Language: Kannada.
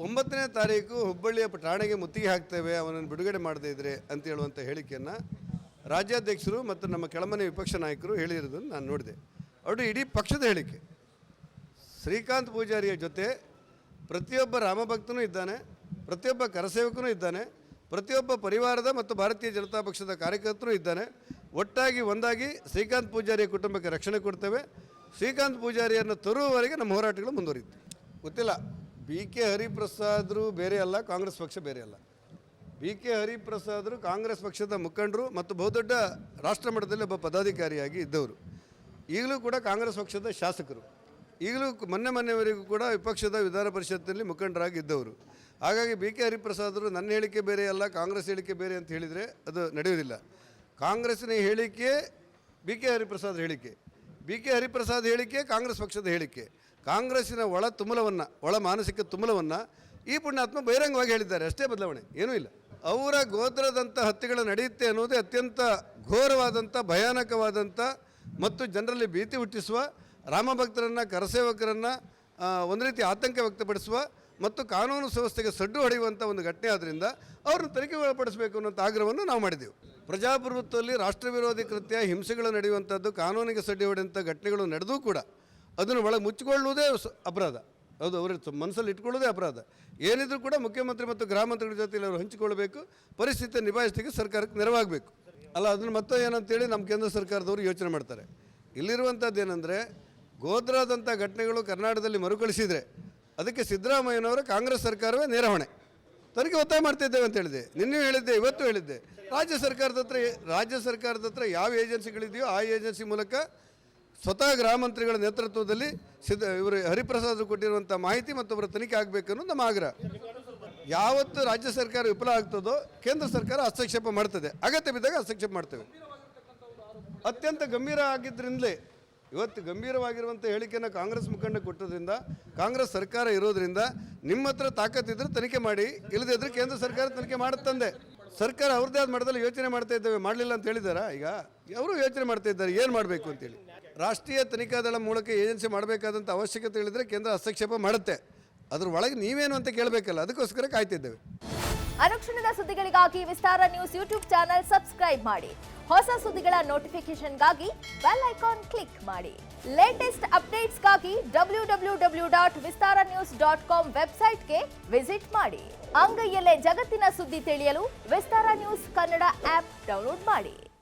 9ನೇ ತಾರೀಕು ಹುಬ್ಬಳ್ಳಿಯ ಠಾಣೆಗೆ ಮುತ್ತಿಗೆ ಹಾಕ್ತೇವೆ, ಅವನನ್ನು ಬಿಡುಗಡೆ ಮಾಡದೇ ಇದ್ರೆ ಅಂತ ಹೇಳುವಂಥ ಹೇಳಿಕೆಯನ್ನು ರಾಜ್ಯಾಧ್ಯಕ್ಷರು ಮತ್ತು ನಮ್ಮ ಕೆಳಮನೆ ವಿಪಕ್ಷ ನಾಯಕರು ಹೇಳಿರೋದನ್ನು ನಾನು ನೋಡಿದೆ. ಅವರು ಇಡೀ ಪಕ್ಷದ ಹೇಳಿಕೆ. ಶ್ರೀಕಾಂತ್ ಪೂಜಾರಿಯ ಜೊತೆ ಪ್ರತಿಯೊಬ್ಬ ರಾಮಭಕ್ತನೂ ಇದ್ದಾನೆ, ಪ್ರತಿಯೊಬ್ಬ ಕರಸೇವಕನೂ ಇದ್ದಾನೆ, ಪ್ರತಿಯೊಬ್ಬ ಪರಿವಾರದ ಮತ್ತು ಭಾರತೀಯ ಜನತಾ ಪಕ್ಷದ ಕಾರ್ಯಕರ್ತರು ಇದ್ದಾನೆ. ಒಟ್ಟಾಗಿ ಒಂದಾಗಿ ಶ್ರೀಕಾಂತ್ ಪೂಜಾರಿಯ ಕುಟುಂಬಕ್ಕೆ ರಕ್ಷಣೆ ಕೊಡ್ತೇವೆ. ಶ್ರೀಕಾಂತ್ ಪೂಜಾರಿಯನ್ನು ತರುವವರೆಗೆ ನಮ್ಮ ಹೋರಾಟಗಳು ಮುಂದುವರಿಯುತ್ತೆ. ಗೊತ್ತಿಲ್ಲ, BK ಹರಿಪ್ರಸಾದರು ಬೇರೆ ಅಲ್ಲ, ಕಾಂಗ್ರೆಸ್ ಪಕ್ಷ ಬೇರೆ ಅಲ್ಲ. BK ಹರಿಪ್ರಸಾದರು ಕಾಂಗ್ರೆಸ್ ಪಕ್ಷದ ಮುಖಂಡರು ಮತ್ತು ಬಹುದೊಡ್ಡ ರಾಷ್ಟ್ರ ಮಟ್ಟದಲ್ಲಿ ಒಬ್ಬ ಪದಾಧಿಕಾರಿಯಾಗಿ ಇದ್ದವರು. ಈಗಲೂ ಕೂಡ ಕಾಂಗ್ರೆಸ್ ಪಕ್ಷದ ಶಾಸಕರು, ಈಗಲೂ ಮೊನ್ನೆವರೆಗೂ ಕೂಡ ವಿಪಕ್ಷದ ವಿಧಾನ ಪರಿಷತ್ತಿನಲ್ಲಿ ಮುಖಂಡರಾಗಿ ಇದ್ದವರು. ಹಾಗಾಗಿ BK ಹರಿಪ್ರಸಾದರು ನನ್ನ ಹೇಳಿಕೆ ಬೇರೆ ಅಲ್ಲ, ಕಾಂಗ್ರೆಸ್ ಹೇಳಿಕೆ ಬೇರೆ ಅಂತ ಹೇಳಿದರೆ ಅದು ನಡೆಯುವುದಿಲ್ಲ. ಕಾಂಗ್ರೆಸ್ಸಿನ ಹೇಳಿಕೆ BK ಹರಿಪ್ರಸಾದ್ ಹೇಳಿಕೆ, BK ಹರಿಪ್ರಸಾದ್ ಹೇಳಿಕೆ ಕಾಂಗ್ರೆಸ್ ಪಕ್ಷದ ಹೇಳಿಕೆ. ಕಾಂಗ್ರೆಸ್ಸಿನ ಒಳ ಮಾನಸಿಕ ತುಮುಲವನ್ನು ಈ ಪುಣ್ಯಾತ್ಮ ಬಹಿರಂಗವಾಗಿ ಹೇಳಿದ್ದಾರೆ, ಅಷ್ಟೇ ಬದಲಾವಣೆ, ಏನೂ ಇಲ್ಲ. ಅವರ ಗೋತ್ರದಂಥ ಹತ್ಯೆಗಳು ನಡೆಯುತ್ತೆ ಅನ್ನೋದೇ ಅತ್ಯಂತ ಘೋರವಾದಂಥ, ಭಯಾನಕವಾದಂಥ ಮತ್ತು ಜನರಲ್ಲಿ ಭೀತಿ ಹುಟ್ಟಿಸುವ, ರಾಮಭಕ್ತರನ್ನು ಕರಸೇವಕರನ್ನು ಒಂದು ರೀತಿ ಆತಂಕ ವ್ಯಕ್ತಪಡಿಸುವ ಮತ್ತು ಕಾನೂನು ವ್ಯವಸ್ಥೆಗೆ ಸಡ್ಡು ಹೊಡೆಯುವಂಥ ಒಂದು ಘಟನೆ ಆದ್ದರಿಂದ ಅವ್ರನ್ನ ತನಿಖೆಗೆ ಒಳಪಡಿಸಬೇಕು ಅನ್ನೋಂಥ ಆಗ್ರಹವನ್ನು ನಾವು ಮಾಡಿದೆವು. ಪ್ರಜಾಪ್ರಭುತ್ವದಲ್ಲಿ ರಾಷ್ಟ್ರ ವಿರೋಧಿ ಕೃತ್ಯ, ಹಿಂಸೆಗಳು ನಡೆಯುವಂಥದ್ದು, ಕಾನೂನಿಗೆ ಸಡ್ಡು ಹೊಡೆಯುವಂಥ ಘಟನೆಗಳು ನಡೆದೂ ಕೂಡ ಅದನ್ನು ಒಳಗೆ ಮುಚ್ಚಿಕೊಳ್ಳುವುದೇ ಅಪರಾಧ. ಹೌದು, ಅವರ ಮನಸ್ಸಲ್ಲಿ ಇಟ್ಕೊಳ್ಳೋದೇ ಅಪರಾಧ. ಏನಿದ್ರೂ ಕೂಡ ಮುಖ್ಯಮಂತ್ರಿ ಮತ್ತು ಗೃಹ ಮಂತ್ರಿಗಳ ಜೊತೆಯಲ್ಲಿ ಅವರು ಹಂಚಿಕೊಳ್ಳಬೇಕು, ಪರಿಸ್ಥಿತಿ ನಿಭಾಯಿಸಲಿಕ್ಕೆ ಸರ್ಕಾರಕ್ಕೆ ನೆರವಾಗಬೇಕು. ಅಲ್ಲ, ಅದನ್ನು ಮತ್ತೆ ಏನಂತೇಳಿ ನಮ್ಮ ಕೇಂದ್ರ ಸರ್ಕಾರದವರು ಯೋಚನೆ ಮಾಡ್ತಾರೆ. ಇಲ್ಲಿರುವಂಥದ್ದು ಏನಂದರೆ, ಗೋಧ್ರಾದಂಥ ಘಟನೆಗಳು ಕರ್ನಾಟಕದಲ್ಲಿ ಮರುಕಳಿಸಿದರೆ ಅದಕ್ಕೆ ಸಿದ್ದರಾಮಯ್ಯನವರ ಕಾಂಗ್ರೆಸ್ ಸರ್ಕಾರವೇ ನೇರ ಹೊಣೆ. ತನಿಖೆ ಒತ್ತಾಯ ಮಾಡ್ತಿದ್ದೇವೆ ಅಂತ ಹೇಳಿದೆ, ನಿನ್ನೆ ಹೇಳಿದ್ದೆ, ಇವತ್ತು ಹೇಳಿದ್ದೆ. ರಾಜ್ಯ ಸರ್ಕಾರದ ಹತ್ರ ಯಾವ ಏಜೆನ್ಸಿಗಳಿದೆಯೋ ಆ ಏಜೆನ್ಸಿ ಮೂಲಕ ಸ್ವತಃ ಗೃಹ ಮಂತ್ರಿಗಳ ನೇತೃತ್ವದಲ್ಲಿ ಇವರು ಹರಿಪ್ರಸಾದ್ ಕೊಟ್ಟಿರುವಂಥ ಮಾಹಿತಿ ಮತ್ತು ಅವರ ತನಿಖೆ ಆಗಬೇಕನ್ನೋದು ನಮ್ಮ ಆಗ್ರಹ. ಯಾವತ್ತು ರಾಜ್ಯ ಸರ್ಕಾರ ವಿಫಲ ಆಗ್ತದೋ ಕೇಂದ್ರ ಸರ್ಕಾರ ಹಸ್ತಕ್ಷೇಪ ಮಾಡ್ತದೆ, ಅಗತ್ಯ ಬಿದ್ದಾಗ ಹಸ್ತಕ್ಷೇಪ ಮಾಡ್ತೇವೆ. ಅತ್ಯಂತ ಗಂಭೀರ ಆಗಿದ್ದರಿಂದಲೇ ಇವತ್ತು ಗಂಭೀರವಾಗಿರುವಂಥ ಹೇಳಿಕೆಯನ್ನು ಕಾಂಗ್ರೆಸ್ ಮುಖಂಡ ಕೊಟ್ಟೋದ್ರಿಂದ, ಕಾಂಗ್ರೆಸ್ ಸರ್ಕಾರ ಇರೋದ್ರಿಂದ ನಿಮ್ಮ ಹತ್ರ ತಾಕತ್ತಿದ್ರೆ ತನಿಖೆ ಮಾಡಿ, ಇಲ್ಲದಿದ್ದರೆ ಕೇಂದ್ರ ಸರ್ಕಾರ ತನಿಖೆ ಮಾಡುತ್ತಂದೆ. ಸರ್ಕಾರ ಅವ್ರದ್ದೇ ಆದ ಮಟ್ಟದಲ್ಲಿ ಯೋಚನೆ ಮಾಡ್ತಾ ಇದ್ದೇವೆ, ಮಾಡಲಿಲ್ಲ ಅಂತ ಹೇಳಿದಾರಾ? ಈಗ ಅವರು ಯೋಚನೆ ಮಾಡ್ತಾ ಇದ್ದಾರೆ ಏನು ಮಾಡಬೇಕು ಅಂತೇಳಿ. ರಾಷ್ಟ್ರೀಯ ತನಿಖಾ ದಳ ಮೂಲಕ ಏಜೆನ್ಸಿ ಮಾಡಬೇಕಾದಂಥ ಅವಶ್ಯಕತೆ ಹೇಳಿದರೆ ಕೇಂದ್ರ ಹಸ್ತಕ್ಷೇಪ ಮಾಡುತ್ತೆ. ಅದ್ರ ಒಳಗೆ ನೀವೇನು ಅಂತ ಕೇಳಬೇಕಲ್ಲ, ಅದಕ್ಕೋಸ್ಕರ ಕಾಯ್ತಿದ್ದೇವೆ. ಅನುಕ್ಷಣದ ಸುದ್ದಿಗಳಿಗಾಗಿ ವಿಸ್ತಾರ ನ್ಯೂಸ್ ಯೂಟ್ಯೂಬ್ ಚಾನೆಲ್ ಸಬ್ಸ್ಕ್ರೈಬ್ ಮಾಡಿ. ಹೊಸ ಸುದ್ದಿಗಳ ನೋಟಿಫಿಕೇಶನ್ಗಾಗಿ ಬೆಲ್ ಐಕಾನ್ ಕ್ಲಿಕ್ ಮಾಡಿ. ಲೇಟೆಸ್ಟ್ ಅಪ್ಡೇಟ್ಸ್ಗಾಗಿ www.vistaranews.com ವೆಬ್ಸೈಟ್ಗೆ ವಿಸಿಟ್ ಮಾಡಿ. ಅಂಗೈಯಲ್ಲೇ ಜಗತ್ತಿನ ಸುದ್ದಿ ತಿಳಿಯಲು ವಿಸ್ತಾರ ನ್ಯೂಸ್ ಕನ್ನಡ ಆಪ್ ಡೌನ್ಲೋಡ್ ಮಾಡಿ.